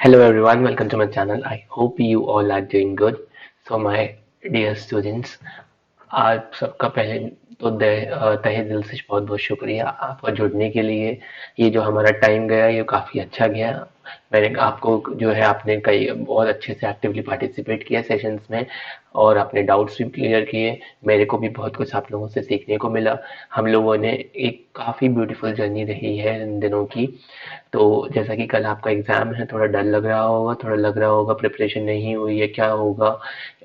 Hello everyone, welcome to my channel. I hope you all are doing good. So my dear students, आप सबका पहले तो तहे दिल से बहुत बहुत शुक्रिया आपका जुड़ने के लिए। ये जो हमारा टाइम गया ये काफ़ी अच्छा गया। मैंने आपको जो है आपने कई बहुत अच्छे से एक्टिवली पार्टिसिपेट किया सेशंस में और अपने डाउट्स भी क्लियर किए। मेरे को भी बहुत कुछ आप लोगों से सीखने को मिला। हम लोगों ने एक काफ़ी ब्यूटीफुल जर्नी रही है इन दिनों की। तो जैसा कि कल आपका एग्जाम है, थोड़ा डर लग रहा होगा, थोड़ा लग रहा होगा प्रिपरेशन नहीं हुई है, क्या होगा,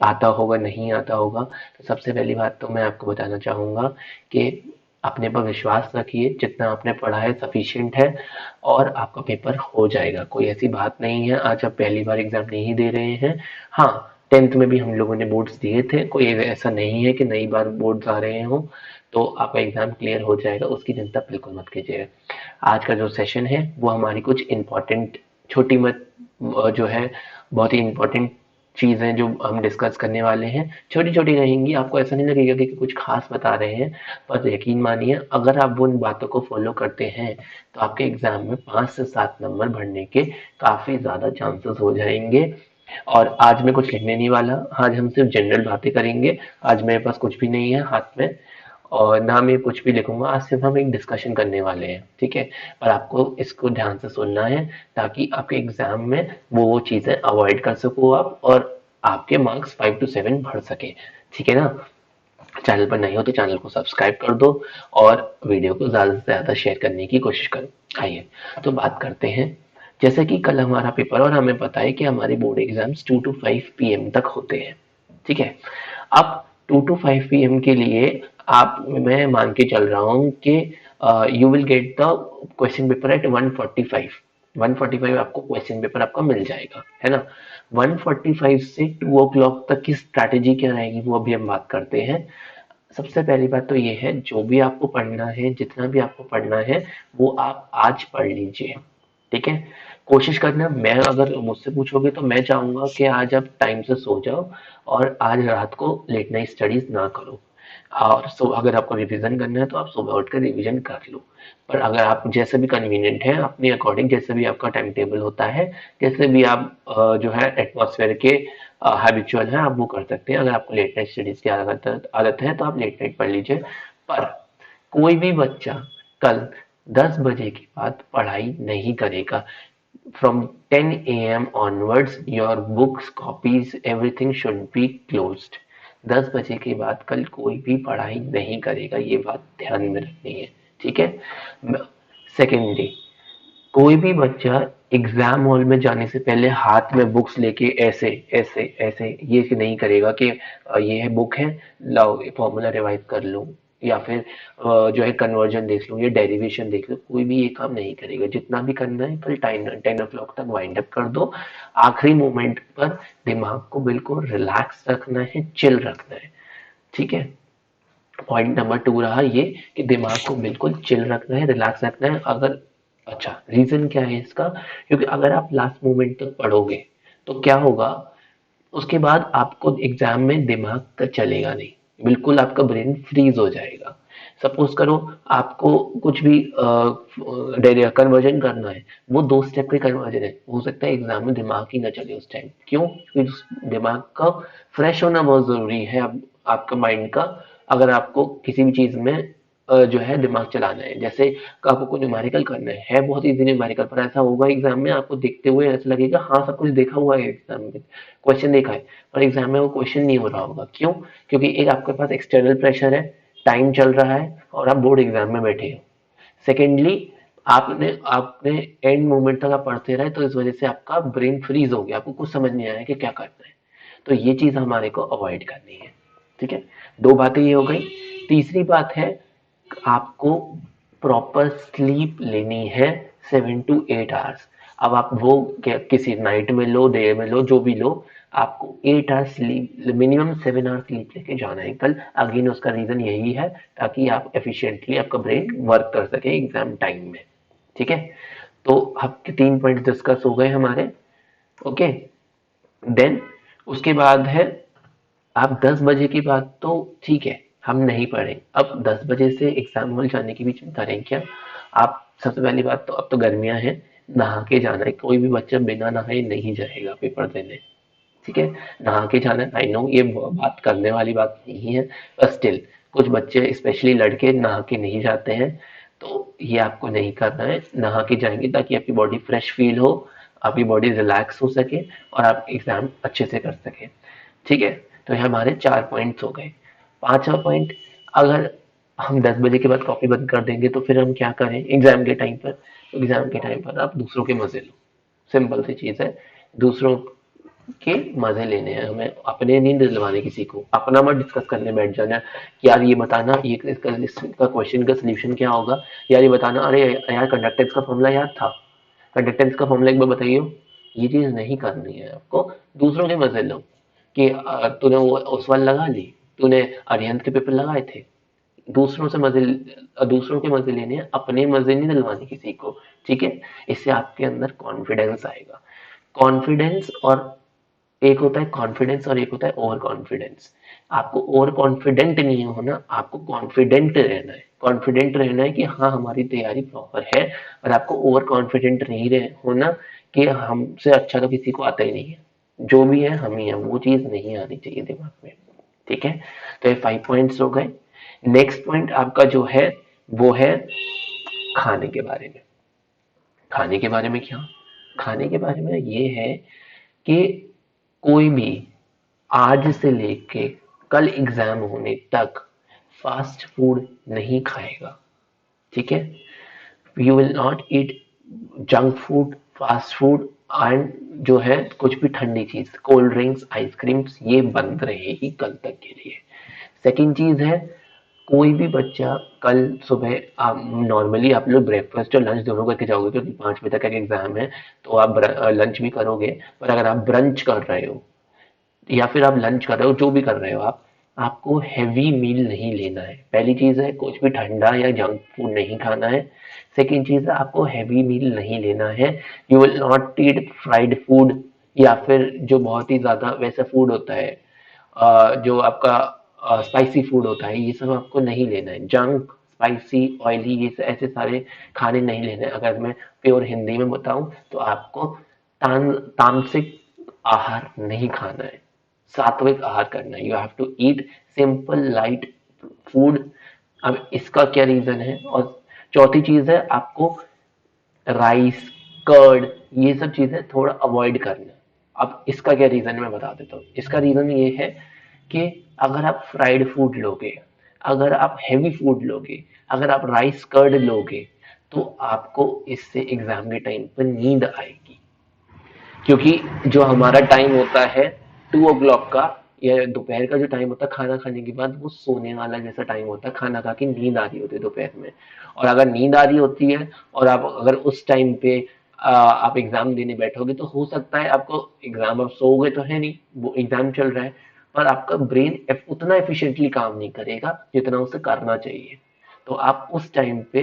आता होगा नहीं आता होगा। तो सबसे पहली बात तो मैं आपको बताना चाहूँगा कि अपने पर विश्वास रखिए, जितना आपने पढ़ा है सफिशिएंट है और आपका पेपर हो जाएगा। कोई ऐसी बात नहीं है आज आप पहली बार एग्जाम नहीं दे रहे हैं। हाँ, 10th में भी हम लोगों ने बोर्ड्स दिए थे, कोई ऐसा नहीं है कि नई बार बोर्ड्स आ रहे हों। तो आपका एग्जाम क्लियर हो जाएगा, उसकी चिंता बिल्कुल मत कीजिएगा। आज का जो सेशन है वो हमारी कुछ इम्पोर्टेंट छोटी मत जो है बहुत ही इम्पोर्टेंट चीज़ें जो हम डिस्कस करने वाले हैं, छोटी छोटी रहेंगी। आपको ऐसा नहीं लगेगा कि कुछ खास बता रहे हैं, पर यकीन मानिए अगर आप उन बातों को फॉलो करते हैं तो आपके एग्जाम में 5 से 7 नंबर बढ़ने के काफ़ी ज़्यादा चांसेस हो जाएंगे। और आज मैं कुछ लिखने नहीं वाला, आज हम सिर्फ जनरल बातें करेंगे। आज मेरे पास कुछ भी नहीं है हाथ में और ना मैं कुछ भी लिखूंगा। आज सिर्फ हम एक डिस्कशन करने वाले हैं, ठीक है। पर आपको इसको ध्यान से सुनना है ताकि आपके एग्जाम में वो चीजें अवॉइड कर सको आप और आपके मार्क्स 5 to 7 बढ़ सके, ठीक है ना। चैनल पर नहीं हो तो चैनल को सब्सक्राइब कर दो और वीडियो को ज्यादा से ज्यादा शेयर करने की कोशिश करो। आइए तो बात करते हैं। जैसे कि कल हमारा पेपर और हमें पता है कि हमारे बोर्ड एग्जाम्स 2 to 5 PM तक होते हैं, ठीक है। अब 2 to 5 PM के लिए आप मैं मान के चल रहा हूँ कि you will get the question paper at 145। 145 आपको क्वेश्चन पेपर आपका मिल जाएगा, है ना। 145 से 2 o'clock तक की स्ट्रैटेजी क्या रहेगी वो अभी हम बात करते हैं। सबसे पहली बात तो ये है, जो भी आपको पढ़ना है, जितना भी आपको पढ़ना है वो आप आज पढ़ लीजिए, ठीक है। कोशिश करना, मैं अगर मुझसे पूछोगे तो मैं चाहूंगा कि आज आप टाइम से सो जाओ और आज रात को लेट नाइट स्टडीज ना करो। और अगर आपको रिवीजन करना है तो आप सुबह उठकर रिवीजन कर लो। पर अगर आप जैसे भी कन्वीनियंट है अपने अकॉर्डिंग, जैसे भी आपका टाइम टेबल होता है, जैसे भी आप जो है एटमॉस्फेयर के हैबिचुअल है, आप वो कर सकते हैं। अगर आपको लेट नाइट स्टडीज की आदत आदत है तो आप लेट नाइट पढ़ लीजिए। पर कोई भी बच्चा कल 10 बजे के बाद पढ़ाई नहीं करेगा। From 10 AM onwards your books copies everything should be closed। 10 बजे के बाद कल कोई भी पढ़ाई नहीं करेगा, ये बात ध्यान में रखनी है, ठीक है। सेकेंडली, कोई भी बच्चा एग्जाम हॉल में जाने से पहले हाथ में बुक्स लेके ऐसे ऐसे ऐसे ये नहीं करेगा कि ये है बुक है, लाओ फॉर्मूला रिवाइज कर लो या फिर जो है कन्वर्जन देख लो, ये डेरिवेशन देख लो। कोई भी ये काम नहीं करेगा। जितना भी करना है कल 10 o'clock तक वाइंड अप कर दो। आखिरी मोमेंट पर दिमाग को बिल्कुल रिलैक्स रखना है, चिल रखना है, ठीक है। पॉइंट नंबर 2 रहा ये कि दिमाग को बिल्कुल चिल रखना है, रिलैक्स रखना है। अगर अच्छा, रीजन क्या है इसका, क्योंकि अगर आप लास्ट मोमेंट तक पढ़ोगे तो क्या होगा, उसके बाद आपको एग्जाम में दिमाग का चलेगा नहीं, बिल्कुल आपका ब्रेन फ्रीज हो जाएगा। सपोज करो आपको कुछ भी कन्वर्जन करना है, वो 2 स्टेप के कन्वर्जन है, हो सकता है एग्जाम में दिमाग ही ना चले उस टाइम। क्यों? क्योंकि दिमाग का फ्रेश होना बहुत जरूरी है। अब आपका माइंड का, अगर आपको किसी भी चीज में जो है दिमाग चलाना है, जैसे आपको कोई न्यूमेरिकल करना है बहुत इजी न्यूमेरिकल, पर ऐसा होगा एग्जाम में आपको देखते हुए ऐसा लगेगा हाँ सब कुछ देखा हुआ है, एग्जाम में क्वेश्चन देखा है, पर एग्जाम में वो क्वेश्चन नहीं हो रहा होगा। क्यों? क्योंकि एक आपके पास एक्सटर्नल प्रेशर है, टाइम चल रहा है और आप बोर्ड एग्जाम में बैठे हो। सेकेंडली, आपने आपने एंड मोमेंट तक आप पढ़ते रहे तो इस वजह से आपका ब्रेन फ्रीज हो गया, आपको कुछ समझ नहीं आया कि क्या करना है। तो ये चीज हमारे को अवॉइड करनी है, ठीक है। 2 बातें ये हो गई। तीसरी बात है, आपको प्रॉपर स्लीप लेनी है 7 to 8 आवर्स। अब आप वो किसी नाइट में लो, डे में लो, जो भी लो, आपको 8 hours sleep, minimum 7 hours sleep लेके जाना है कल। अगेन उसका रीजन यही है ताकि आप एफिशिएंटली आपका ब्रेन वर्क कर सके एग्जाम टाइम में, ठीक है। तो आपके 3 पॉइंट डिस्कस हो गए हमारे, ओके। देन उसके बाद है, आप 10 बजे की बात तो ठीक है हम नहीं पढ़े, अब 10 बजे से एग्जाम हॉल जाने की भी चिंता नहीं। क्या आप, सबसे पहली बात तो अब तो गर्मियां हैं, नहा के जाना है, कोई भी बच्चा बिना नहाए नहीं जाएगा पेपर देने, ठीक है। नहा के जाना, आई नो ये बात करने वाली बात नहीं है, पर स्टिल कुछ बच्चे स्पेशली लड़के नहा के नहीं जाते हैं, तो ये आपको नहीं करना है। नहा के जाएंगे ताकि आपकी बॉडी फ्रेश फील हो, आपकी बॉडी रिलैक्स हो सके और आप एग्जाम अच्छे से कर सके, ठीक है। तो ये हमारे 4 पॉइंट्स हो गए। 5वां पॉइंट, अगर हम 10 बजे के बाद कॉपी बंद कर देंगे तो फिर हम क्या करें एग्जाम के टाइम पर? एग्जाम के टाइम पर आप दूसरों के मजे लो, सिंपल सी चीज है। दूसरों के मजे लेने हैं हमें, अपने नहीं दिलवाने किसी को। अपना मत डिस्कस करने बैठ जाना कि यार ये बताना, ये इसका क्वेश्चन का सोल्यूशन क्या होगा, यार ये बताना, अरे यार कंडक्टेंस का फॉर्मूला याद था, कंडक्टेंस का फॉर्मूला एक बार बताइए। ये चीज नहीं करनी है आपको। दूसरों के मजे लो कि तूने वो उस वाल लगा ली, तूने अरिहंत के पेपर लगाए थे। दूसरों से मजे, दूसरों के मजे लेने हैं, अपने मजे नहीं दिलवाने किसी को, ठीक है। इससे आपके अंदर कॉन्फिडेंस आएगा। कॉन्फिडेंस और एक होता है कॉन्फिडेंस और एक होता है ओवर कॉन्फिडेंस। आपको ओवर कॉन्फिडेंट नहीं होना, आपको कॉन्फिडेंट रहना है। कॉन्फिडेंट रहना है कि हाँ हमारी तैयारी प्रॉपर है, और आपको ओवर कॉन्फिडेंट नहीं होना कि हमसे अच्छा तो किसी को आता ही नहीं है, जो भी है हम ही हैं, वो चीज नहीं आनी चाहिए दिमाग में, ठीक है। तो ये 5 पॉइंट्स हो गए। नेक्स्ट पॉइंट आपका जो है वो है खाने के बारे में। खाने के बारे में क्या? खाने के बारे में ये है कि कोई भी आज से लेके कल एग्जाम होने तक फास्ट फूड नहीं खाएगा, ठीक है। You will not eat junk food, fast food, and जो है कुछ भी ठंडी चीज, कोल्ड ड्रिंक्स, आइसक्रीम्स, ये बंद रहेगी कल तक के लिए। सेकंड चीज है, कोई भी बच्चा कल सुबह, आप नॉर्मली आप लोग ब्रेकफास्ट और लंच दोनों करके जाओगे क्योंकि 5 बजे तक एक एग्जाम है, तो आप लंच भी करोगे। पर अगर आप ब्रंच कर रहे हो या फिर आप लंच कर रहे हो, जो भी कर रहे हो आप, आपको हैवी मील नहीं लेना है। पहली चीज है कुछ भी ठंडा या जंक फूड नहीं खाना है। सेकंड चीज है आपको हैवी मील नहीं लेना है। You will not eat fried food, या फिर जो बहुत ही ज्यादा वैसा फूड होता है, जो आपका स्पाइसी फूड होता है, ये सब आपको नहीं लेना है। जंक, स्पाइसी, ऑयली, ये ऐसे सारे खाने नहीं लेने। अगर मैं प्योर हिंदी में बताऊं तो आपको तामसिक आहार नहीं खाना है, सात्विक आहार करना है। You have to eat simple light food. अब इसका क्या रीजन है? और चौथी चीज है आपको राइस, कर्ड, ये सब चीजें थोड़ा अवॉइड करना। अब इसका क्या रीजन है मैं बता देता हूँ। इसका रीजन ये है कि अगर आप फ्राइड फूड लोगे, अगर आप हैवी फूड लोगे, अगर आप राइस कर्ड लोगे, तो आपको इससे एग्जाम के टाइम पर नींद आएगी। क्योंकि जो हमारा टाइम होता है 2 o'clock का, या दोपहर का जो टाइम होता है खाना खाने के बाद, वो सोने वाला जैसा टाइम होता है, खाना खा के नींद आ रही होती है दोपहर में। और अगर नींद आ रही होती है और आप अगर उस टाइम पे आप एग्जाम देने बैठोगे, तो हो सकता है आपको एग्जाम, आप सोओगे तो है नहीं, वो एग्जाम चल रहा है, पर आपका ब्रेन उतना एफिशिएंटली काम नहीं करेगा जितना उसे करना चाहिए। तो आप उस टाइम पे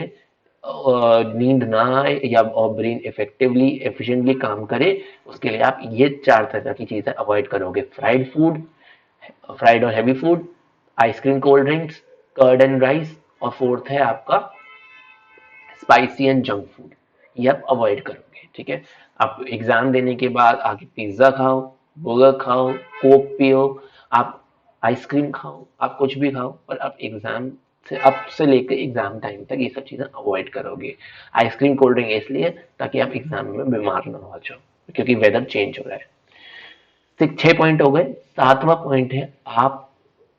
नींद ना आए या और ब्रेन इफेक्टिवली एफिशिएंटली काम करे, उसके लिए आप ये 4 तरह की चीजें अवॉइड करोगे। फ्राइड फूड, फ्राइड और heavy food, ice cream, cold drinks, curd and rice, और फोर्थ है आपका स्पाइसी एंड जंक फूड। ये आप अवॉइड करोगे, ठीक है। आप एग्जाम देने के बाद आगे पिज्जा खाओ, बर्गर खाओ, कोक पियो, आप आइसक्रीम खाओ, आप कुछ भी खाओ, पर आप एग्जाम से अब से लेकर एग्जाम टाइम तक ये सब चीजें अवॉइड करोगे। आइसक्रीम, कोल्ड ड्रिंक इसलिए ताकि आप एग्जाम में बीमार ना हो जाओ, क्योंकि वेदर चेंज हो रहा है। 6 पॉइंट हो गए। 7वां पॉइंट है, आप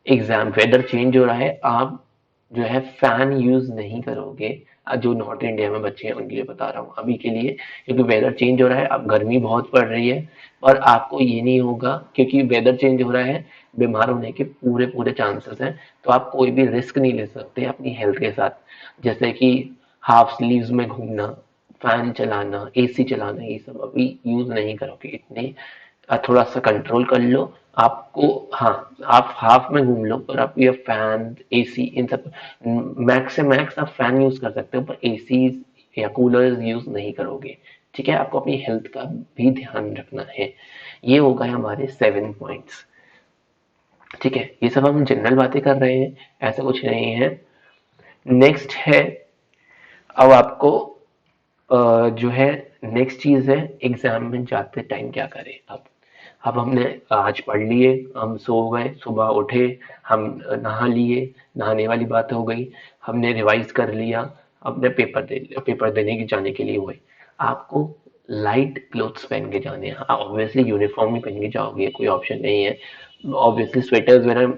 एग्जाम, वेदर चेंज हो रहा है, आप जो है फैन यूज नहीं करोगे। जो नॉर्थ इंडिया में बच्चे हैं उनके लिए बता रहा हूँ अभी के लिए, क्योंकि वेदर चेंज हो रहा है, अब गर्मी बहुत पड़ रही है, और आपको ये नहीं होगा, क्योंकि वेदर चेंज हो रहा है, बीमार होने के पूरे पूरे चांसेस हैं। तो आप कोई भी रिस्क नहीं ले सकते अपनी हेल्थ के साथ, जैसे कि हाफ स्लीव्स में घूमना, फैन चलाना, एसी चलाना, ये सब अभी यूज नहीं करोगे इतने। थोड़ा सा कंट्रोल कर लो आपको। हाँ, आप हाफ में घूम लो, पर आप ये फैन, एसी, इन सब मैक्स से मैक्स आप फैन यूज कर सकते हो, पर एसी या कूलर यूज नहीं करोगे, ठीक है। आपको अपनी हेल्थ का भी ध्यान रखना है। ये हो गए हमारे 7 पॉइंट्स, ठीक है। ये सब हम जनरल बातें कर रहे हैं, ऐसा कुछ नहीं है। नेक्स्ट है, अब आपको जो है नेक्स्ट चीज है एग्जाम में जाते टाइम क्या करें। अब हमने आज पढ़ लिए, हम सो गए, सुबह उठे, हम नहा लिए, नहाने वाली बात हो गई, हमने रिवाइज कर लिया, अपने पेपर देने की जाने के लिए हुए। आपको लाइट क्लोथ्स पहन के जाने हैं। ऑब्वियसली यूनिफॉर्म ही पहन के जाओगे, कोई ऑप्शन नहीं है। ऑब्वियसली स्वेटर्स वगैरह,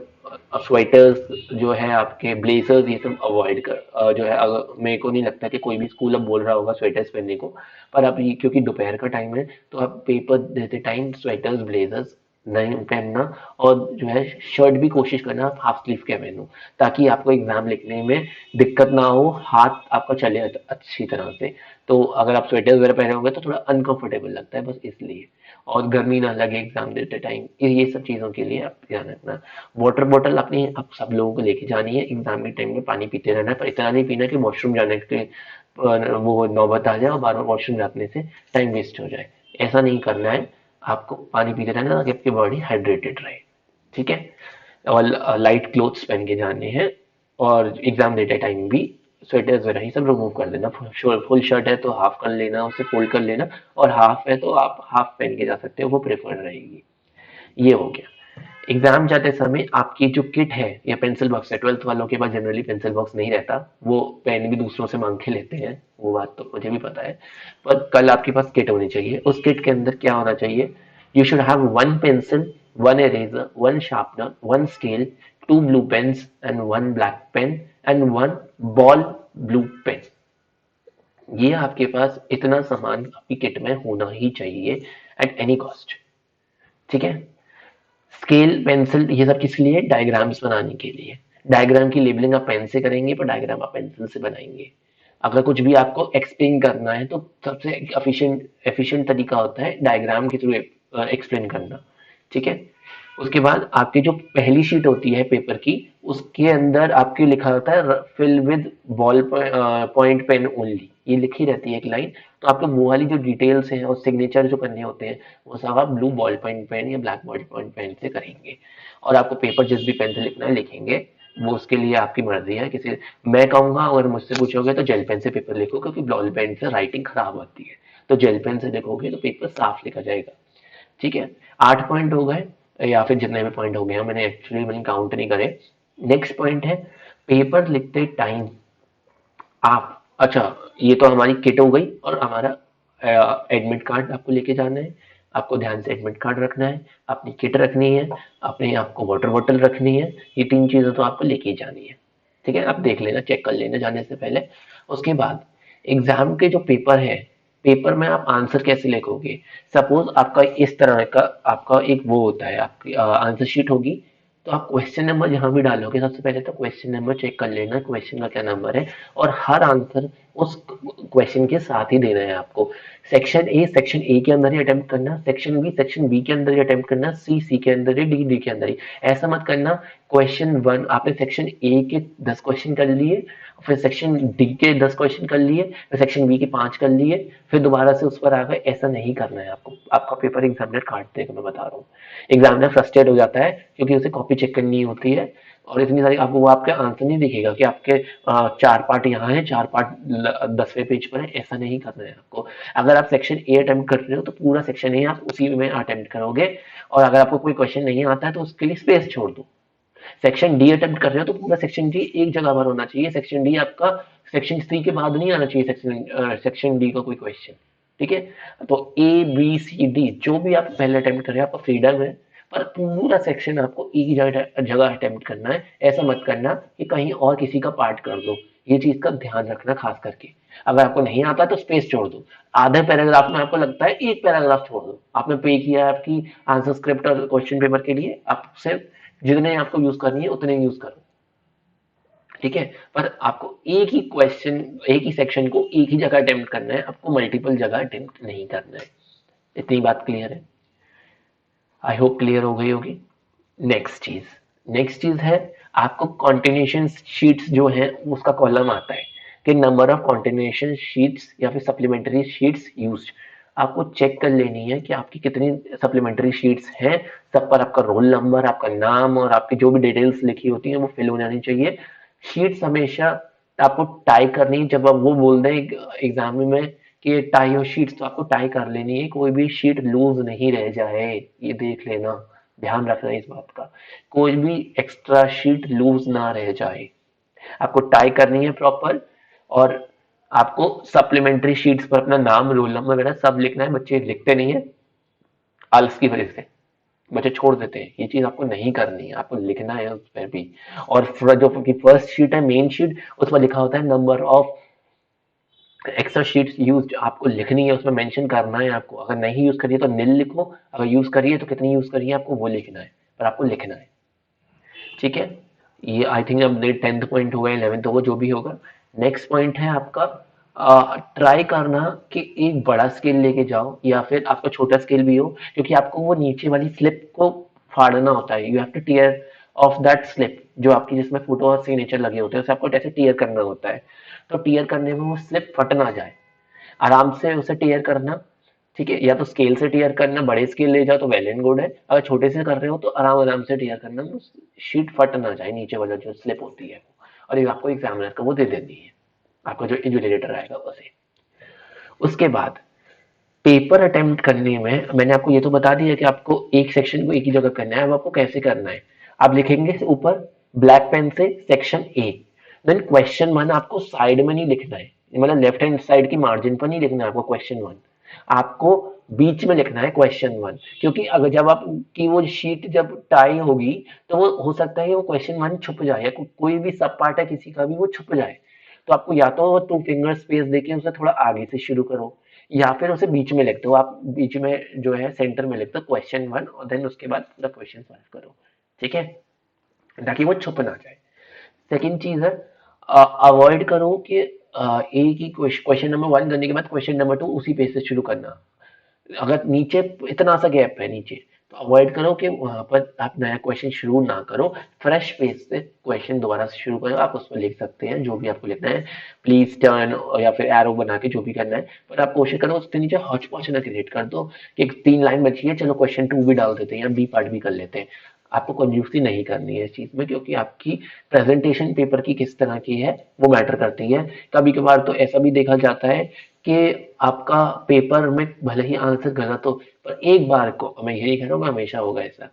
स्वेटर्स जो है आपके ब्लेजर्स ये सब अवॉइड कर, जो है अगर मेरे को नहीं लगता कि कोई भी स्कूल अब बोल रहा होगा स्वेटर्स पहनने को। पर अब ये क्योंकि दोपहर का टाइम है तो आप पेपर देते टाइम स्वेटर्स ब्लेजर्स नहीं पहनना, और जो है शर्ट भी कोशिश करना आप हाफ स्लीव के पहनो, ताकि आपको एग्जाम लिखने में दिक्कत ना हो, हाथ आपका चले अच्छी तरह से। तो अगर आप स्वेटर्स वगैरह पहने होंगे तो थोड़ा अनकंफर्टेबल लगता है, बस इसलिए। और गर्मी ना लगे एग्जाम देते टाइम, ये सब चीजों के लिए आप ध्यान रखना। वाटर बॉटल अपनी आप सब लोगों को लेके जानी है। एग्जाम के टाइम में पानी पीते रहना है, पर इतना नहीं पीना कि वॉशरूम जाने के वो नौबत आ जाए और बार बार वॉशरूम जाने से टाइम वेस्ट हो जाए। ऐसा नहीं करना है, आपको पानी पीते रहना ताकि आपकी बॉडी हाइड्रेटेड रहे। ठीक है। और लाइट क्लोथ्स पहन के जाने हैं, और एग्जाम देते टाइम भी स्वेटर्स वगैरह ही सब रिमूव कर देना। फुल शर्ट है तो हाफ कर लेना, उसे फोल्ड कर लेना, और हाफ है तो आप हाफ पहन के जा सकते हो, वो प्रेफर रहेगी। ये हो गया। एग्जाम जाते समय आपकी जो किट है या पेंसिल बॉक्स है, 12th वालों के पास जनरली पेंसिल बॉक्स नहीं रहता, वो पेन भी दूसरों से मांग के लेते हैं, वो बात तो मुझे भी पता है। पर कल आपके पास किट होनी चाहिए। उस किट के अंदर क्या होना चाहिए? You should have one pencil, one eraser, one sharpener, one scale, two blue pens and one black pen and one ball blue pen. ये आपके पास इतना सामान आपकी किट में होना ही चाहिए एट एनी कॉस्ट। ठीक है। स्केल पेंसिल ये सब किस लिए? डायग्राम्स बनाने के लिए। डायग्राम की लेबलिंग आप पेन से करेंगे पर डायग्राम आप पेंसिल से बनाएंगे। अगर कुछ भी आपको एक्सप्लेन करना है तो सबसे एफिशिएंट एफिशिएंट तरीका होता है डायग्राम के थ्रू एक्सप्लेन करना। ठीक है। उसके बाद आपकी जो पहली शीट होती है पेपर की, उसके अंदर आपके लिखा होता है fill with ball point pen only, ये लिखी रहती है एक लाइन। तो आपको वो वाली जो डिटेल्स हैं और सिग्नेचर जो करने होते हैं वो सब आप ब्लू बॉल पॉइंट पेन या ब्लैक बॉल पॉइंट पेन से करेंगे। और आपको पेपर जिस भी पेन से लिखना है लिखेंगे, वो उसके लिए आपकी मर्जी है। किसी मैं कहूंगा अगर मुझसे पूछोगे तो जेल पेन से पेपर लिखो, क्योंकि बॉल पेन से राइटिंग खराब होती है। तो जेल पेन से लिखोगे तो पेपर साफ लिखा जाएगा। ठीक है। 8 पॉइंट हो गए, या फिर जितने भी पॉइंट हो गए, मैंने काउंट नहीं करे। नेक्स्ट पॉइंट है पेपर लिखते टाइम आप, अच्छा, ये तो हमारी किट हो गई और हमारा एडमिट कार्ड आपको लेके जाना है। आपको ध्यान से एडमिट कार्ड रखना है, अपनी किट रखनी है, अपने आपको वाटर बोतल रखनी है। ये तीन चीजें तो आपको लेके ही जानी है। ठीक है। आप देख लेना, चेक कर लेना जाने से पहले। उसके बाद एग्जाम के जो पेपर है, पेपर में आप आंसर कैसे लिखोगे? सपोज आपका इस तरह का आपका एक वो होता है, आपकी आंसर शीट होगी। तो आप क्वेश्चन नंबर जहां भी डालोगे सबसे पहले तो क्वेश्चन नंबर चेक कर लेना, क्वेश्चन का क्या नंबर है, और हर आंसर उस क्वेश्चन के साथ ही देना है आपको। सेक्शन ए के अंदर ही अटेम्प्ट करना, सेक्शन बी के अंदर ही अटेम्प्ट करना, सी के अंदर ही, डी के अंदर ही। ऐसा मत करना क्वेश्चन वन आपने सेक्शन ए के 10 क्वेश्चन कर लिए, फिर सेक्शन डी के 10 क्वेश्चन कर लिए, फिर सेक्शन बी के 5 कर लिए, फिर दोबारा से उस पर आ गए। ऐसा नहीं करना है आपको, आपका पेपर एग्जामिनर काट देगा, मैं बता रहा हूँ। एग्जामिनर फ्रस्ट्रेट हो जाता है क्योंकि उसे कॉपी चेक करनी होती है, और इतनी सारी आपको वो आपके आंसर नहीं दिखेगा कि आपके 4 पार्ट यहाँ है, 4 पार्ट 10वें पेज पर है। ऐसा नहीं करना है आपको। अगर आप सेक्शन ए अटेम्प्ट कर रहे हो तो पूरा सेक्शन ए आप उसी में अटेम्प्ट करोगे, और अगर आपको कोई क्वेश्चन नहीं आता है तो उसके लिए स्पेस छोड़ दो। सेक्शन डी अटेम्प्ट कर रहे हो तो पूरा सेक्शन डी एक जगह पर होना चाहिए। सेक्शन डी आपका सेक्शन सी के बाद नहीं आना चाहिए, सेक्शन डी का कोई क्वेश्चन। ठीक है। तो ए बी सी डी जो भी आप पहले अटेम्प्ट कर रहे हो आपका फ्रीडम है, पर पूरा सेक्शन आपको एक ही जगह अटेम्प्ट करना है। ऐसा मत करना कि कहीं और किसी का पार्ट कर दो। ये चीज का ध्यान रखना खास करके। अगर आपको नहीं आता तो स्पेस छोड़ दो। आधे पैराग्राफ में आपको लगता है एक पैराग्राफ छोड़ दो। आपने पे किया है आपकी आंसर स्क्रिप्ट और क्वेश्चन पेपर के लिए, आप सिर्फ जितने आपको यूज करनी है उतने यूज करो। ठीक है। पर आपको एक ही क्वेश्चन, एक ही सेक्शन को एक ही जगह अटेम्प्ट करना है, आपको मल्टीपल जगह अटेम्प्ट नहीं करना है। इतनी बात क्लियर है? आई होप क्लियर हो गई होगी। नेक्स्ट चीज है आपको कॉन्टिन्यूशन शीट्स जो है उसका कॉलम आता है कि नंबर ऑफ कॉन्टिन्यूशन शीट्स या फिर सप्लीमेंट्री शीट्स यूज्ड। आपको चेक कर लेनी है कि आपकी कितनी सप्लीमेंट्री शीट्स हैं। सब पर आपका रोल नंबर, आपका नाम और आपकी जो भी डिटेल्स लिखी होती है वो फिल हो जानी चाहिए। शीट्स हमेशा आपको टाइप करनी है। जब आप वो बोल दें एग्जाम में कि टाई और शीट्स तो आपको टाई कर लेनी है, कोई भी शीट लूज नहीं रह जाए, ये देख लेना, ध्यान रखना इस बात का, कोई भी एक्स्ट्रा शीट लूज ना रह जाए, आपको टाई करनी है प्रॉपर। और आपको सप्लीमेंट्री शीट्स पर अपना नाम, रोल नंबर वगैरह सब लिखना है। बच्चे लिखते नहीं है आलस की वजह से, बच्चे छोड़ देते हैं, ये चीज आपको नहीं करनी है, आपको लिखना है उस पर भी। और जो फर्स्ट शीट है मेन शीट, उसमें लिखा होता है number of extra sheets use, आपको लिखनी है, उसमें मेंशन करना है आपको। अगर नहीं यूज करिए तो नील लिखो, अगर यूज करिए तो कितनी यूज करिए आपको वो लिखना है, पर आपको लिखना है, ठीक है। ये आई थिंक अब 10th पॉइंट होगा, 11th होगा, जो भी होगा। नेक्स्ट पॉइंट है आपका, ट्राई करना कि एक बड़ा स्केल लेके जाओ या फिर आपका छोटा स्केल भी हो, क्योंकि आपको वो नीचे वाली स्लिप को फाड़ना होता है। You have to tear off that slip, जो आपकी जिसमें फोटो और सिग्नेचर लगे होते हैं, उसे आपको ऐसे टीयर करना होता है। तो टीयर करने में वो स्लिप फट ना जाए, आराम से उसे टीयर करना, ठीक है। या तो स्केल से टीयर करना, बड़े स्केल ले जाओ तो वेल एंड गुड है, अगर छोटे से कर रहे हो तो आराम आराम से टीयर करना, शीट फट ना जाए, नीचे वाला जो स्लिप होती है वो। और ये आपको एग्जामिनर को वो दे देनी है, आपका जो इन्विजिलेटर आएगा उसे। उसके बाद पेपर अटेम्प्ट करने में मैंने आपको ये तो बता दिया कि आपको एक सेक्शन को एक ही जगह करना है। अब आपको कैसे करना है, आप लिखेंगे ऊपर ब्लैक पेन से section A, then question one आपको साइड में नहीं लिखना है, मतलब लेफ्ट हैंड साइड की मार्जिन पर नहीं लिखना है आपको क्वेश्चन वन, आपको बीच में लिखना है क्वेश्चन वन। क्योंकि अगर जब आपकी वो शीट जब टाई होगी तो वो हो सकता है वो क्वेश्चन वन छुप जाए, या कोई भी सब पार्ट है किसी का भी वो छुप जाए। तो आपको या तो टू फिंगर स्पेस देके उसे थोड़ा आगे से शुरू करो, या फिर उसे बीच में लिख दो, आप बीच में जो है सेंटर में लिख दो क्वेश्चन वन, और देन उसके बाद पूरा क्वेश्चन सॉल्व करो, ठीक है, ताकि वो छुप ना जाए। सेकंड चीज है, अवॉइड करो कि एक ही क्वेश्चन नंबर वन करने के बाद क्वेश्चन नंबर टू उसी पेज से शुरू करना। अगर नीचे इतना सा गैप है नीचे, तो अवॉइड करो कि वहां पर आप नया क्वेश्चन शुरू ना करो, फ्रेश पेज से क्वेश्चन दोबारा से शुरू करो। आप उसमें लिख सकते हैं जो भी आपको लिखना है, प्लीज टर्न, या फिर एरो बना के जो भी करना है, पर आप कोशिश करो उसके नीचे हॉच पॉच ना क्रिएट कर दो कि 3 लाइन बची है, चलो क्वेश्चन टू भी डाल देते हैं या बी पार्ट भी कर लेते हैं। आपको कंजूसी नहीं करनी है इस चीज में, क्योंकि आपकी प्रेजेंटेशन पेपर की किस तरह की है वो मैटर करती है। कभी कभार तो ऐसा भी देखा जाता है कि आपका पेपर में भले ही आंसर गलत हो, पर एक बार को, मैं यही कह रहा हूँ, हमेशा होगा ऐसा,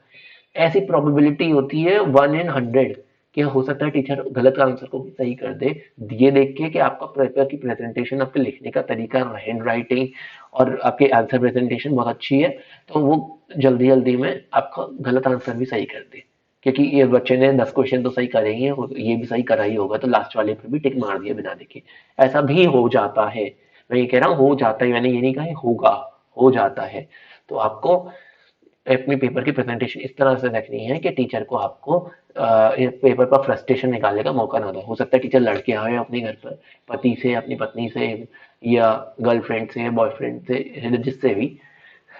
ऐसी प्रोबेबिलिटी होती है 1 in 100 कि हो सकता है टीचर गलत आंसर को भी सही कर दे, ये देख के कि आपका पेपर की प्रेजेंटेशन, आपके लिखने का तरीका, हैंड राइटिंग और आपके आंसर प्रेजेंटेशन बहुत अच्छी है, तो वो जल्दी जल्दी में आपका गलत आंसर भी सही कर दे। क्योंकि ये बच्चे ने 10 क्वेश्चन तो सही करे ही है, ये भी सही करा ही होगा, तो लास्ट वाले पे भी टिक मार दिया बिना देखे। ऐसा भी हो जाता है, मैं ये कह रहा हूँ हो जाता है, मैंने ये नहीं कहा है होगा, हो जाता है। तो आपको अपने पेपर की प्रेजेंटेशन इस तरह से रखनी है कि टीचर को आपको पेपर पर फ्रस्ट्रेशन निकालने का मौका ना दो। हो सकता है टीचर लड़के आए अपने घर पर, पति से, अपनी पत्नी से, या गर्लफ्रेंड से, बॉयफ्रेंड से, जिससे भी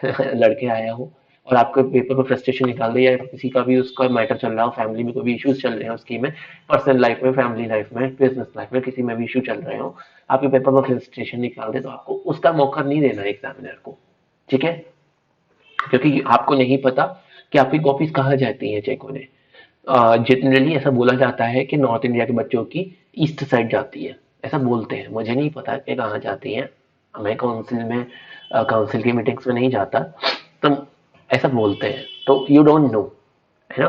लड़के आया हो, और आपके पेपर पर फ्रस्ट्रेशन निकाल दे, या किसी का भी उसका मैटर चल रहा हो, फैमिली में कोई भी इश्यूज चल रहे हैं उसकी में, पर्सनल लाइफ में, फैमिली लाइफ में, बिजनेस लाइफ में, किसी में भी इशू चल रहे हो, आपके पेपर पर फ्रस्ट्रेशन निकाल दे, तो आपको उसका मौका नहीं देना है एग्जामिनर को, ठीक है। क्योंकि आपको नहीं पता कि आपकी कॉपीज कहाँ जाती हैं चेक होने। जनरली ऐसा बोला जाता है कि नॉर्थ इंडिया के बच्चों की ईस्ट साइड जाती है, ऐसा बोलते हैं, मुझे नहीं पता कि कहाँ जाती है, मैं काउंसिल में, काउंसिल की मीटिंग्स में नहीं जाता, तो ऐसा बोलते हैं, तो यू डोंट नो, है ना।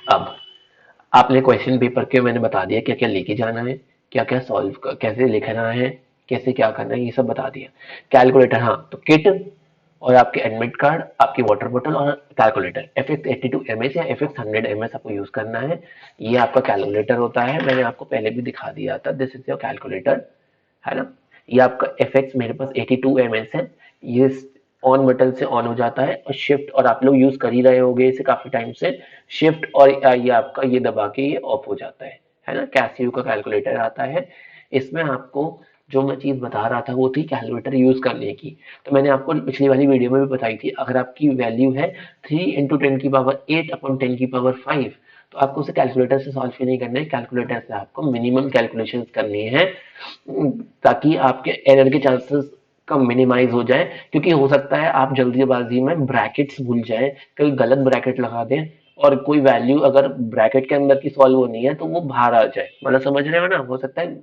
अब आपने क्वेश्चन पेपर के मैंने बता दिया क्या क्या लेके जाना है, क्या क्या सॉल्व कैसे लिखना है, कैसे क्या करना है, ये सब बता दिया। कैलकुलेटर, हाँ, तो किट और आपके एडमिट कार्ड, आपकी वाटर बोतल और कैलकुलेटर, FX82 MS या FX100 MS आपको यूज करना है। ये आपका कैलकुलेटर होता है, मैंने आपको पहले भी दिखा दिया था, दिस इज योर कैलकुलेटर, है ना। ये आपका FX मेरे पास 82 MS है, ये ऑन बटन से ऑन हो जाता है, और शिफ्ट, और आप लोग यूज कर ही रहे होगे इसे काफी टाइम से, शिफ्ट और ये आपका ये दबा के ये ऑफ हो जाता है ना। कैसियो का कैलकुलेटर आता है, इसमें आपको जो मैं चीज बता रहा था वो थी कैलकुलेटर यूज करने की। तो मैंने आपको पिछली वाली वीडियो में भी बताई थी, अगर आपकी वैल्यू है 3 × 10⁵ तो आपको उसे कैलकुलेटर से सॉल्व ही नहीं करना है, कैलकुलेटर से आपको मिनिमम कैलकुलेशंस करनी है, ताकि आपके एरर के चांसेस का मिनिमाइज हो जाए। क्योंकि हो सकता है आप जल्दीबाजी में ब्रैकेट्स भूल जाए, कहीं गलत ब्रैकेट लगा दें, और कोई वैल्यू अगर ब्रैकेट के अंदर की सॉल्व होनी है तो वो बाहर आ जाए, मतलब समझ रहे हो ना, हो सकता है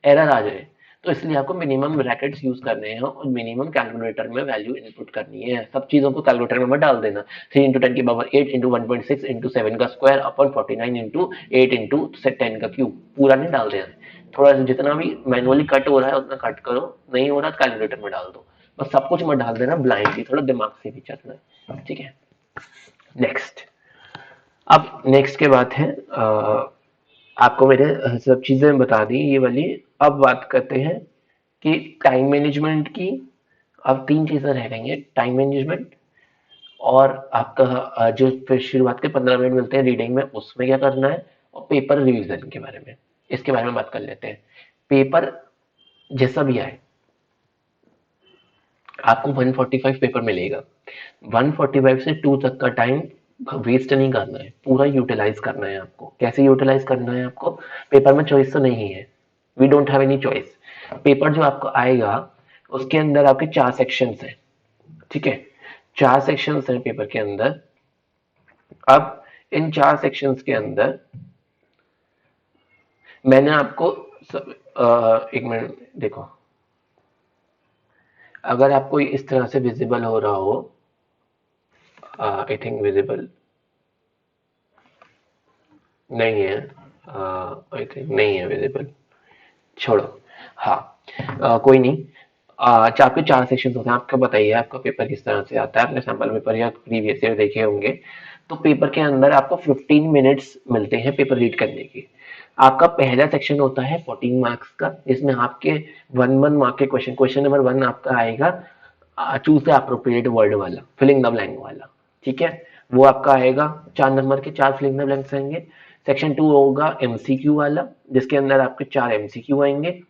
एरर आ जाए। तो इसलिए आपको मिनिमम ब्रैकेट्स यूज करने हैं और मिनिमम कैलकुलेटर में वैल्यू इनपुट करनी है। सब चीजों को कैलकुलेटर में मत डाल देना। 3 इंटू 10 की पावर 8 इंटू 1.6 इंटू 7 का स्क्वायर अपन 49 इंटू 8 इंटू 10 का क्यूब पूरा नहीं डाल देना। थोड़ा सा जितना भी मैनुअली कट हो रहा है उतना कट करो, नहीं हो रहा तो कैलकुलेटर में डाल दो। बस सब कुछ मत डाल देना ब्लाइंडली, थोड़ा दिमाग से भी चलना है, ठीक है। नेक्स्ट, अब नेक्स्ट के बात है आपको मैंने सब चीजें बता दी ये वाली। अब बात करते हैं कि टाइम मैनेजमेंट की। अब 3 चीजें रह गई हैं, टाइम मैनेजमेंट और आपका जो फिर शुरुआत के 15 मिनट मिलते हैं रीडिंग में, उसमें क्या करना है, और पेपर रिवीजन के बारे में, इसके बारे में बात कर लेते हैं। पेपर जैसा भी आए आपको 145 पेपर मिलेगा। 145 से 2 तक का टाइम वेस्ट नहीं करना है, पूरा यूटिलाइज करना है आपको। कैसे यूटिलाइज करना है आपको, पेपर में चॉइस तो नहीं है, we don't have any choice. Paper जो आपको आएगा उसके अंदर आपके 4 सेक्शंस हैं, ठीक है, 4 सेक्शंस हैं पेपर के अंदर। अब इन 4 सेक्शंस के अंदर मैंने आपको एक मिनट देखो, अगर आपको इस तरह से विजिबल हो रहा हो, आई थिंक विजिबल नहीं है, आई थिंक नहीं है विजिबल, छोड़ो। हाँ, कोई नहीं। आपके 4 सेक्शन होते हैं, आपका बताइए आपका पेपर किस तरह से आता है, आपने सैंपल पेपर या प्रीवियस ईयर देखे होंगे। तो पेपर के अंदर आपको 15 मिनट्स मिलते हैं पेपर रीड करने के। आपका पहला सेक्शन होता है 14 मार्क्स का, इसमें आपके 1 मार्क के क्वेश्चन, क्वेश्चन नंबर 1 आपका आएगा चूज द अप्रोप्रिएट वर्ड वाला, फिलिंग द ब्लैंक वाला, ठीक है। वो आपका आएगा 4 नंबर के, 4 फिलिंग द ब्लैंक्स आएंगे। सेक्शन 2 होगा एमसीक्यू वाला, जिसके अंदर आपके 4 एमसीक्यू आएंगे,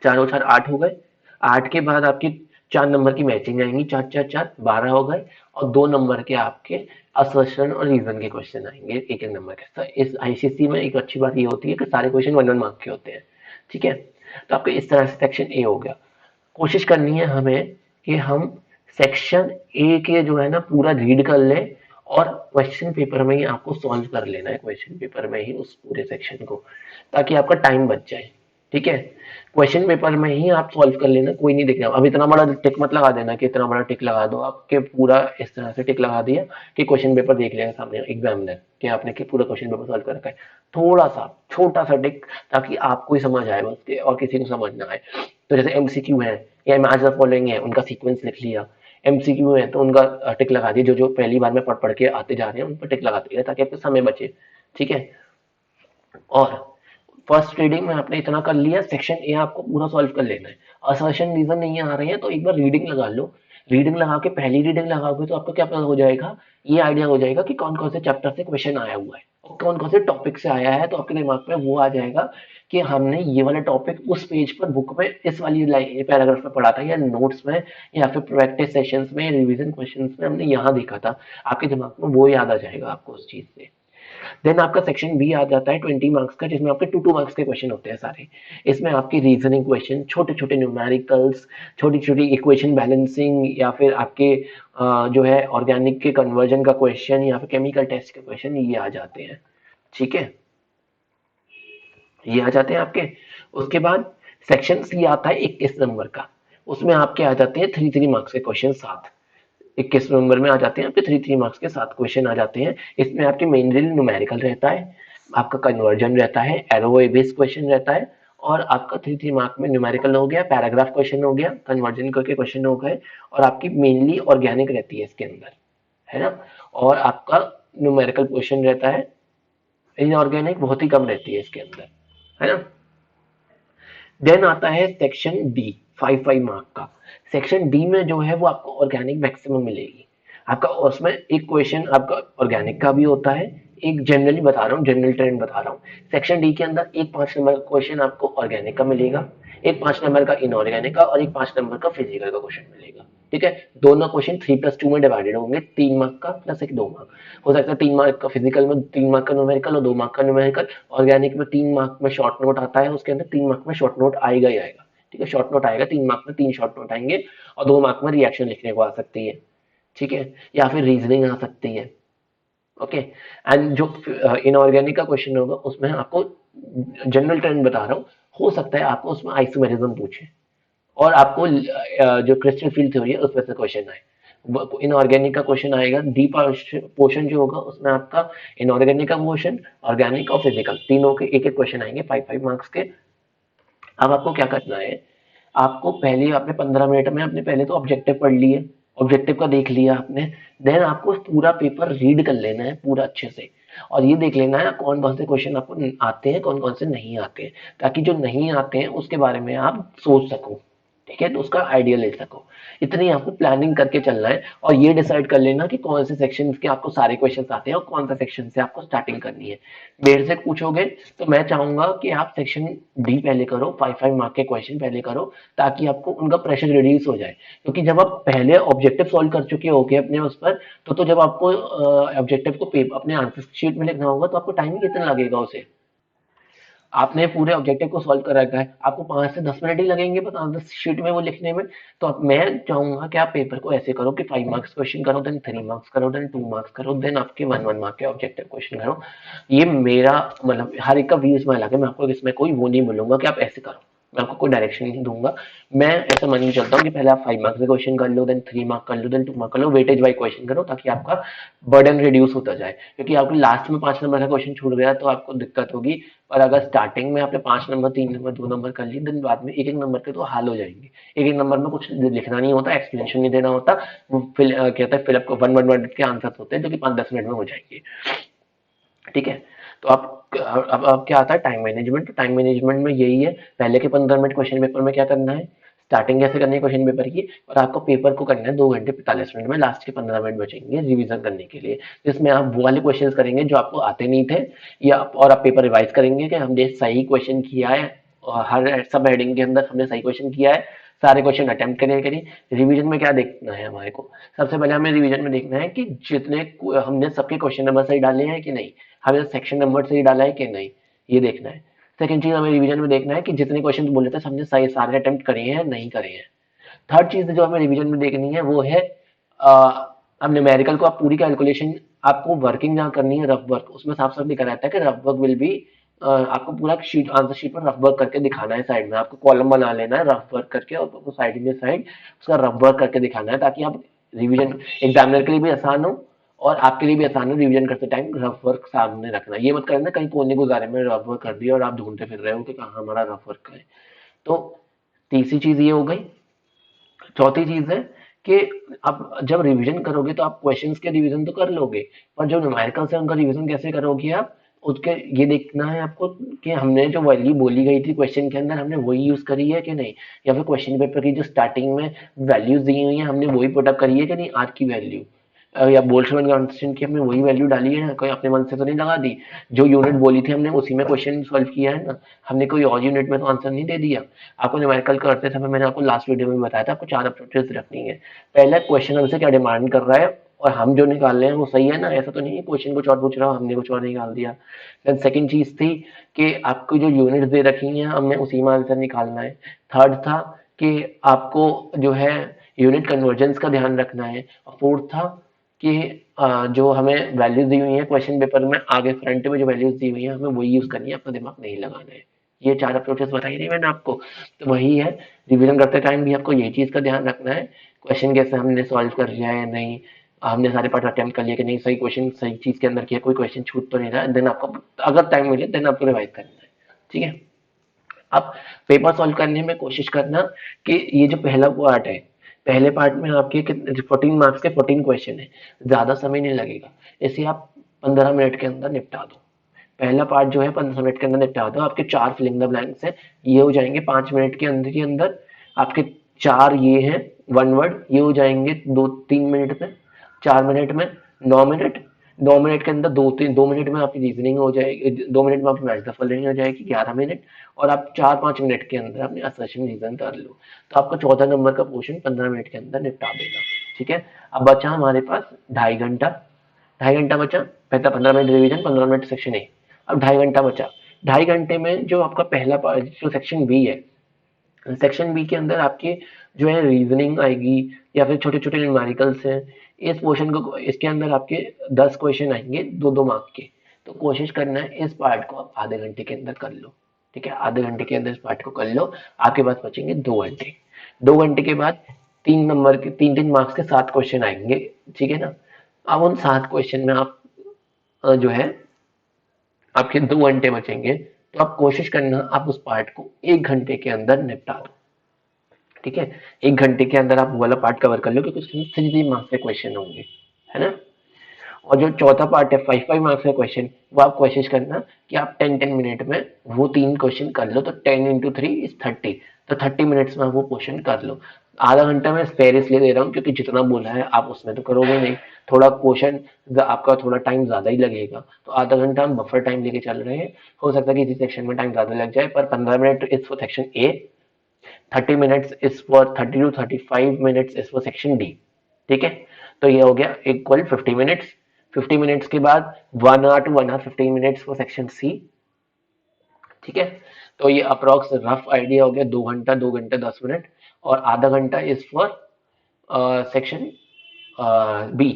चारों 4 8 हो गए। 8 के बाद आपकी 4 नंबर की मैचिंग आएंगी, 4 4 4 12 हो गए। और 2 नंबर के आपके असर्शन और रीजन के क्वेश्चन आएंगे एक एक नंबर के। तो इस आईसीसी में एक अच्छी बात ये होती है कि सारे क्वेश्चन 1 1 मार्क के होते हैं, ठीक है। तो आपके इस तरह से सेक्शन ए हो गया। कोशिश करनी है हमें कि हम सेक्शन ए के जो है ना पूरा रीड कर लें और क्वेश्चन पेपर में ही आपको सॉल्व कर लेना है, क्वेश्चन पेपर में ही उस पूरे सेक्शन को, ताकि आपका टाइम बच जाए, ठीक है। क्वेश्चन पेपर में ही आप सॉल्व कर लेना, कोई नहीं देखना। अब इतना बड़ा टिक मत लगा देना कि इतना बड़ा टिक लगा दो आपके, पूरा इस तरह से टिक लगा दिया कि क्वेश्चन पेपर देख लेगा सामने एग्जामिनर कि आपने कि पूरा क्वेश्चन पेपर सॉल्व कर रखा है। थोड़ा सा छोटा सा टिक, ताकि आपको ही समझ आए बस के और किसी को समझ ना आए। तो जैसे एमसीक्यू है या मैच द फॉलोइंग है, उनका सीक्वेंस लिख लिया। एमसीक्यू है तो उनका टिक लगा दिया, जो जो पहली बार में पढ़ पढ़ के आते जा रहे हैं उन पर टिक लगा दिया, ताकि आपको समय बचे, ठीक है। और फर्स्ट रीडिंग में आपने इतना कर लिया, सेक्शन ए आपको पूरा सॉल्व कर लेना है। असर्शन रीजन नहीं आ रहे हैं तो एक बार रीडिंग लगा लो। रीडिंग लगा के पहली रीडिंग लगाओगे तो आपको क्या पता हो जाएगा, ये आइडिया हो जाएगा कि कौन कौन से चैप्टर से क्वेश्चन आया हुआ है और कौन कौन से टॉपिक से आया है। तो आपके दिमाग में वो आ जाएगा कि हमने ये वाला टॉपिक उस पेज पर बुक में इस वाली पैराग्राफ में पढ़ा था, या नोट्स में, या फिर प्रैक्टिस सेशंस में, रिवीजन क्वेश्चंस में हमने यहाँ देखा था। आपके दिमाग में वो याद आ जाएगा आपको उस चीज से। देन आपका सेक्शन बी आ जाता है 20 मार्क्स का, जिसमें आपके 2 मार्क्स के क्वेश्चन होते हैं सारे। इसमें आपकी रीजनिंग क्वेश्चन, छोटे छोटे न्यूमेरिकल्स, छोटी छोटी इक्वेशन बैलेंसिंग, या फिर आपके जो है ऑर्गेनिक के कन्वर्जन का क्वेश्चन, या फिर केमिकल टेस्ट के क्वेश्चन, ये आ जाते हैं, ठीक है। ये आ जाते हैं आपके। उसके बाद सेक्शन सी आता है 21 नंबर का, उसमें आपके आ जाते हैं 3 मार्क्स के क्वेश्चन 7। 21 नंबर में आ जाते हैं आपके 3 मार्क्स के 7 क्वेश्चन आ जाते हैं। इसमें आपके मेनली न्यूमेरिकल रहता है, आपका कन्वर्जन रहता है, एरो बेस्ड क्वेश्चन रहता है, और आपका 3 मार्क में न्यूमेरिकल हो गया, पैराग्राफ क्वेश्चन हो गया, कन्वर्जन करके क्वेश्चन हो गए, और आपकी मेनली ऑर्गेनिक रहती है इसके अंदर, है ना। और आपका न्यूमेरिकल क्वेश्चन रहता है, इनऑर्गेनिक बहुत ही कम रहती है इसके अंदर, है ना। देन आता है सेक्शन डी, 5 5 मार्क का। सेक्शन डी में जो है वो आपको ऑर्गेनिक मैक्सिमम मिलेगी। आपका उसमें एक क्वेश्चन आपका ऑर्गेनिक का भी होता है, एक जनरली बता रहा हूँ, जनरल ट्रेंड बता रहा हूँ। सेक्शन डी के अंदर एक 5 नंबर का क्वेश्चन आपको ऑर्गेनिक का मिलेगा, एक 5 नंबर का इनऑर्गेनिक का, और एक 5 नंबर का फिजिकल का क्वेश्चन मिलेगा, ठीक है। दोनों क्वेश्चन 3+2 में डिवाइडेड होंगे, 3 मार्क का प्लस एक 2 मार्क। हो सकता है 3 मार्क का फिजिकल में, 3 मार्क का न्यूमेरिकल और 2 मार्क का न्यूमेरिकल। ऑर्गेनिक में 3 मार्क में शॉर्ट नोट आता है, उसके अंदर 3 मार्क में शॉर्ट नोट आएगा ही आएगा, ठीक है। शॉर्ट नोट आएगा 3 मार्क में, 3 शॉर्ट नोट आएंगे, और 2 मार्क में रिएक्शन लिखने को आ सकती है, ठीक है, या फिर रीजनिंग आ सकती है, ओके। एंड जो इनऑर्गेनिक का क्वेश्चन होगा उसमें आपको जनरल ट्रेंड बता रहा हूँ, हो सकता है आपको उसमें आइसोमेरिज्म पूछे और आपको जो क्रिस्टल फील्ड थ्योरी है उसमें से क्वेश्चन आए। इनऑर्गेनिक का क्वेश्चन आएगा, डी पोर्शन जो होगा उसमें आपका इनऑर्गेनिक का क्वेश्चन, ऑर्गेनिक और फिजिकल तीनों के एक एक क्वेश्चन आएंगे 5-5 मार्क्स के। अब आपको क्या करना है, आपको पहले आपने 15 मिनट में अपने पहले तो ऑब्जेक्टिव पढ़ लिए, ऑब्जेक्टिव का देख लिया आपने, देन आपको पूरा पेपर रीड कर लेना है पूरा अच्छे से और ये देख लेना है कौन कौन से क्वेश्चन आपको आते हैं कौन कौन से नहीं आते हैं, ताकि जो नहीं आते हैं उसके बारे में आप सोच सको, ठीक है, तो उसका आइडिया ले सको। इतनी आपको प्लानिंग करके चलना है और ये डिसाइड कर लेना कि कौन से सेक्शन के आपको सारे क्वेश्चन आते हैं और कौन सा सेक्शन से आपको स्टार्टिंग करनी है। मेरे से पूछोगे तो मैं चाहूंगा कि आप सेक्शन डी पहले करो, 5-5 मार्क के क्वेश्चन पहले करो, ताकि आपको उनका प्रेशर रिड्यूस हो जाए। क्योंकि जब आप पहले ऑब्जेक्टिव सॉल्व कर चुके होगे अपने उस पर, तो जब आपको ऑब्जेक्टिव को अपने आंसर शीट में लिखना होगा तो आपको टाइम कितना लगेगा उसे। आपने पूरे ऑब्जेक्टिव को सॉल्व कर रखा है, आपको 5 से 10 मिनट ही लगेंगे बस आंसर शीट में वो लिखने में। तो अब मैं चाहूंगा कि आप पेपर को ऐसे करो कि 5 मार्क्स क्वेश्चन करो, देन 3 मार्क्स करो, देन 2 मार्क्स करो, देन आपके 1-1 मार्क के ऑब्जेक्टिव क्वेश्चन करो। ये मेरा मतलब हर एक का व्यूज में अलग है, मैं आपको इसमें कोई वो नहीं बोलूंगा कि आप ऐसे करो, मैं आपको कोई डायरेक्शन नहीं दूंगा। मैं ऐसा मान के चलता हूँ कि पहले आप 5 मार्क्स के क्वेश्चन कर लो, देन 3 मार्क कर लो, देन 2 मार्क कर लो, वेटेज वाइज क्वेश्चन करो ताकि आपका बर्डन रिड्यूस होता जाए। क्योंकि आपको लास्ट में 5 नंबर का क्वेश्चन छूट गया तो आपको दिक्कत होगी, और अगर स्टार्टिंग में आपने 5 नंबर 3 नंबर 2 नंबर कर लिए, दिन बाद में एक नंबर के तो हाल हो जाएंगे। एक नंबर में कुछ लिखना नहीं होता, एक्सप्लेनेशन नहीं देना होता, वो कहता है फिलअप को 1 वर्ड के आंसर होते हैं जो कि 5-10 मिनट में हो जाएंगे, ठीक है। तो अब क्या आता है टाइम मैनेजमेंट। तो टाइम मैनेजमेंट में यही है, पहले के 15 मिनट क्वेश्चन पेपर में क्या करना है, स्टार्टिंग कैसे करनी है क्वेश्चन पेपर की, और आपको पेपर को करना है 2 घंटे 45 मिनट में, लास्ट के 15 मिनट बचेंगे रिवीजन करने के लिए, जिसमें आप वो वाले क्वेश्चन करेंगे जो आपको आते नहीं थे, या और आप पेपर रिवाइज करेंगे कि हमने सही क्वेश्चन किया है और हर सब हेडिंग के अंदर हमने सही क्वेश्चन किया है, सारे क्वेश्चन अटेम्प्ट करें। रिवीजन में क्या देखना है हमारे को, सबसे पहले हमें रिवीजन में देखना है कि जितने हमने सबके क्वेश्चन नंबर सही डाले हैं कि नहीं, हमें सेक्शन नंबर सही डाला है कि नहीं, ये देखना है। सेकंड चीज हमें रिवीजन में देखना है कि जितने क्वेश्चन बोले थे हमने सही सारे अटेम्प्ट करे हैं नहीं करे हैं। थर्ड चीज जो हमें रिवीजन में देखनी है वो है अब न्यूमेरिकल को आप पूरी कैलकुलेशन आपको वर्किंग जहाँ करनी है रफ वर्क, उसमें साफ साफ लिखा रहता है कि रफ वर्क विल बी, आपको पूरा शीट आंसर शीट पर रफ वर्क करके दिखाना है, साइड में आपको कॉलम बना लेना है रफ वर्क करके और साइड में साइड उसका रफ वर्क करके दिखाना है, ताकि आप रिवीजन एग्जामिनर के लिए भी आसान हो और आपके लिए भी आसान हो रिवीजन करते टाइम रफ वर्क सामने रखना। ये मत करना कहीं कोने गुजारे में रफ वर्क कर दिया और आप ढूंढते फिर रहे हो कि कहाँ हमारा रफ वर्क है। तो तीसरी चीज ये हो गई। चौथी चीज है कि आप जब रिवीजन करोगे तो आप क्वेश्चंस के रिवीजन तो कर लोगे, पर जो न्यूमेरिकल्स है उनका रिवीजन कैसे करोगे आप, उसके ये देखना है आपको कि हमने जो वैल्यू बोली गई थी क्वेश्चन के अंदर हमने वही यूज करी है कि नहीं, या फिर क्वेश्चन पेपर की जो स्टार्टिंग में वैल्यूज दी हुई है हमने वही पुटअप करी है कि नहीं आज की वैल्यू, या बोल्ट्जमैन कांस्टेंट की हमने वही वैल्यू डाली है ना, कोई अपने मन से तो नहीं लगा दी, जो यूनिट बोली थी हमने उसी में क्वेश्चन सॉल्व किया है ना, हमने कोई और यूनिट में तो आंसर नहीं दे दिया। आपको न्यूमेरिकल करते समय मैंने आपको लास्ट वीडियो में बताया था आपको 4 अप्रोचेस रखनी है। पहला क्वेश्चन हमसे क्या डिमांड कर रहा है और हम जो निकाल रहे हैं वो सही है ना, ऐसा तो नहीं है क्वेश्चन कुछ और पूछ रहा हो हमने कुछ और निकाल दिया। देन सेकंड चीज थी कि आपको जो यूनिट दे रखी हैं हमने उसी में आंसर निकालना है। थर्ड था कि आपको जो है यूनिट कन्वर्जेंस का ध्यान रखना है। और फोर्थ था कि जो हमें वैल्यूज दी हुई है क्वेश्चन पेपर में आगे फ्रंट में जो वैल्यूज दी हुई है हमें वही यूज करनी है, अपना दिमाग नहीं लगाना है। ये 4 अप्रोचेस बताई थी मैंने आपको, तो वही है। रिवीजन करते टाइम भी आपको ये चीज का ध्यान रखना है क्वेश्चन कैसे हमने सॉल्व कर लिया है नहीं, हमने सारे पार्ट अटेम्प्ट कर लिया कि नहीं, सही क्वेश्चन सही चीज के अंदर किया, कोई क्वेश्चन छूट तो नहीं रहा, देन आपको अगर टाइम मिले देन आपको रिवाइज करना है, ठीक है। अब पेपर सॉल्व करने में कोशिश करना कि ये जो पहला पार्ट है, पहले पार्ट में आपके 14 मार्क्स के 14 क्वेश्चन है, ज्यादा समय नहीं लगेगा, इसे आप 15 मिनट के अंदर निपटा दो। पहला पार्ट जो है 15 मिनट के अंदर निपटा दो, आपके 4 फिलिंग द ब्लैंक्स है, ये हो जाएंगे 5 मिनट के अंदर आपके 4 ये हैं 1 वर्ड, ये हो जाएंगे 2-3 मिनट में, 4 मिनट में, 9 मिनट, 9 मिनट के अंदर 2-2 मिनट में आपकी रीजनिंग हो जाएगी, 2 मिनट में आपकी मैच द फॉलोइंग हो जाएगी 11 मिनट, और आप 4-5 मिनट के अंदर अपने असर्शन रीजन कर लो, तो आपका 14 नंबर का पोर्शन 15 मिनट के अंदर निपटा देगा, ठीक है। अब बचा हमारे पास 2.5 घंटा, 2.5 घंटा बचा, पहला 15 minute revision 15 minute section A, अब 2.5 घंटा बचा। 2.5 घंटे में जो आपका पहला जो सेक्शन बी है, सेक्शन बी के अंदर आपकी जो है रीजनिंग आएगी या फिर छोटे छोटे न्यूमेरिकल्स हैं, इस पोर्शन को इसके अंदर आपके 10 क्वेश्चन आएंगे 2-2 मार्क के, तो कोशिश करना है इस पार्ट को आप आधे घंटे के अंदर कर लो, ठीक है, आधे घंटे के अंदर इस पार्ट को कर लो, आपके पास बचेंगे 2 घंटे। 2 घंटे के बाद 3 नंबर के 3-3 मार्क्स के 7 क्वेश्चन आएंगे, ठीक है ना। अब उन 7 क्वेश्चन में आप जो है आपके 2 घंटे बचेंगे, तो आप कोशिश करना आप उस पार्ट को 1 घंटे के अंदर निपटा दो, ठीक है। 1 घंटे के अंदर आप वो वाला पार्ट कवर कर लो, क्योंकि उसमें 3-3 मार्क्स के क्वेश्चन होंगे, है ना। और जो चौथा पार्ट है 5-5 मार्क्स का क्वेश्चन, वो आप कोशिश करना कि आप 10-10 मिनट में वो 3 क्वेश्चन कर लो, तो 10 × 3 = 30, तो 30 मिनट्स में आप वो क्वेश्चन कर लो। आधा घंटा मैं स्पेयर इसलिए दे रहा हूँ क्योंकि जितना बोला है आप उसमें तो करोगे नहीं, थोड़ा क्वेश्चन आपका थोड़ा टाइम ज्यादा ही लगेगा, तो आधा घंटा हम बफर टाइम लेके चल रहे हैं। हो सकता है कि किसी सेक्शन में टाइम ज्यादा लग जाए, पर 15 minute is for section A, 30 minutes is for 30 to 35 minutes is for section D, ठीक है। तो ये हो गया इक्वल 50 मिनट्स। 50 मिनट्स के बाद 1 hour to 1 hour 15 minutes for section C, ठीक है। तो ये अप्रोक्स रफ आइडिया हो गया, 2 घंटा 2 घंटे 10 मिनट, और आधा घंटा इज फॉर सेक्शन बी।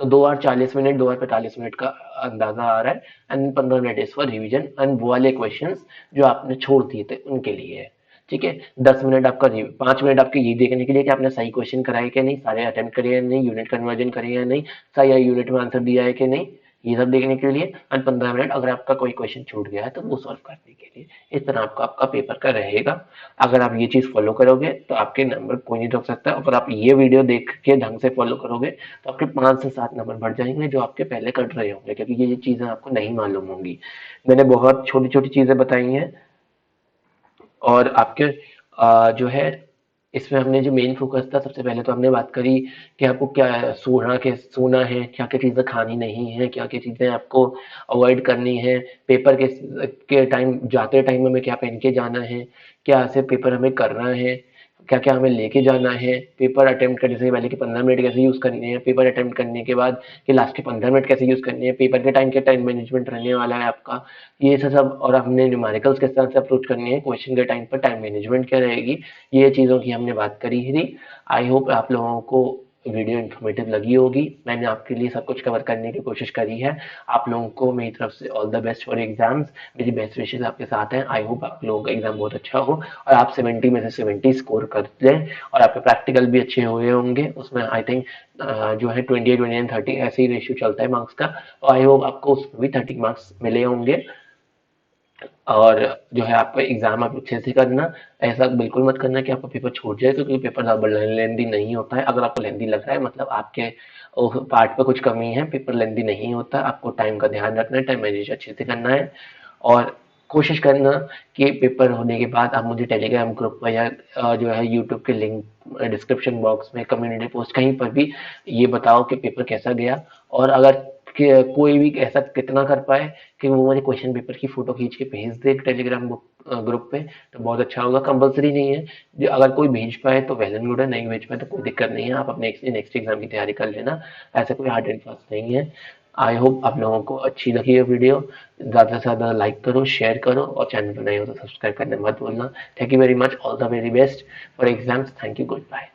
तो 2 आवर 40 मिनट 2 आवर 45 मिनट का अंदाजा आ रहा है, and 15 minute is for revision and वो वाले क्वेश्चंस जो आपने छोड़ दिए थे उनके लिए है, ठीक है। 10 मिनट आपका 5 मिनट आपके ये देखने के लिए कि आपने सही क्वेश्चन कराए कि नहीं, सारे अटेम्प्ट करे या नहीं, यूनिट कन्वर्जन करे या नहीं, सही यूनिट में आंसर दिया है कि नहीं, ये सब देखने के लिए। एंड 15 मिनट अगर आपका कोई क्वेश्चन छूट गया है तो वो सॉल्व करने के लिए। इस तरह आपका आपका पेपर का रहेगा। अगर आप ये चीज फॉलो करोगे तो आपके नंबर कोई नहीं रोक सकता। अगर आप ये वीडियो देख के ढंग से फॉलो करोगे तो आपके 5 से 7 नंबर बढ़ जाएंगे, जो आपके पहले कट रहे होंगे, क्योंकि ये चीजें आपको नहीं मालूम होंगी। मैंने बहुत छोटी छोटी चीजें बताई हैं, और आपके जो है इसमें हमने जो मेन फोकस था, सबसे पहले तो हमने बात करी कि आपको क्या सोना है, क्या क्या चीजें खानी नहीं है, क्या क्या चीजें आपको अवॉइड करनी है, पेपर के टाइम जाते टाइम हमें क्या पहन के जाना है, क्या ऐसे पेपर हमें करना है, क्या क्या हमें लेके जाना है, पेपर अटेम्प्ट करने से पहले के 15 मिनट कैसे यूज करने हैं, पेपर अटेम्प्ट करने के बाद के लास्ट के 15 मिनट कैसे यूज करने हैं, पेपर के टाइम मैनेजमेंट रहने वाला है आपका, ये सब। और हमने न्यूमेरिकल्स किस तरह से अप्रोच करनी है, क्वेश्चन के टाइम पर टाइम मैनेजमेंट क्या रहेगी, ये चीजों की हमने बात करी थी। आई होप आप लोगों को वीडियो इन्फॉर्मेटिव लगी होगी। मैंने आपके लिए सब कुछ कवर करने की कोशिश करी है। आप लोगों को मेरी तरफ से all the best for exams, मेरी बेस्ट विशेष आपके साथ हैं। आई होप आप लोगों का एग्जाम बहुत अच्छा हो और आप 70 में से 70 स्कोर कर लें, और आपके प्रैक्टिकल भी अच्छे हुए होंगे। उसमें आई थिंक जो है 28, 29, 30 ऐसे ही रेशियो चलता है मार्क्स का, तो आई होप आपको उसमें भी 30 मार्क्स मिले होंगे। और जो है आपका एग्जाम आप अच्छे से करना, ऐसा बिल्कुल मत करना कि आपका पेपर छूट जाए, क्योंकि पेपर ज्यादा लेंदी नहीं होता है। अगर आपको लेंदी लग रहा है मतलब आपके पार्ट पे कुछ कमी है, पेपर लेंदी नहीं होता। आपको टाइम का ध्यान रखना है, टाइम मैनेज अच्छे से करना है, और कोशिश करना कि पेपर होने के बाद आप मुझे टेलीग्राम ग्रुप पर या जो है यूट्यूब के लिंक डिस्क्रिप्शन बॉक्स में कम्युनिटी पोस्ट कहीं पर भी ये बताओ कि पेपर कैसा गया। और अगर कोई भी ऐसा कितना कर पाए कि वो मुझे क्वेश्चन पेपर की फोटो खींच के भेज दे टेलीग्राम ग्रुप पे, तो बहुत अच्छा होगा। कंपलसरी नहीं है, जो अगर कोई भेज पाए तो वेल एंड गुड है, नहीं भेज पाए तो कोई दिक्कत नहीं है, आप अपने नेक्स्ट एग्जाम की तैयारी कर लेना। ऐसा कोई हार्ड एंड फास्ट नहीं है। आई होप आप लोगों को अच्छी लगी ये वीडियो। ज़्यादा से ज़्यादा लाइक करो, शेयर करो, और चैनल पर नए हो तो सब्सक्राइब करना मत भूलना। Thank you very much, all the very best for exams. Thank you, good bye.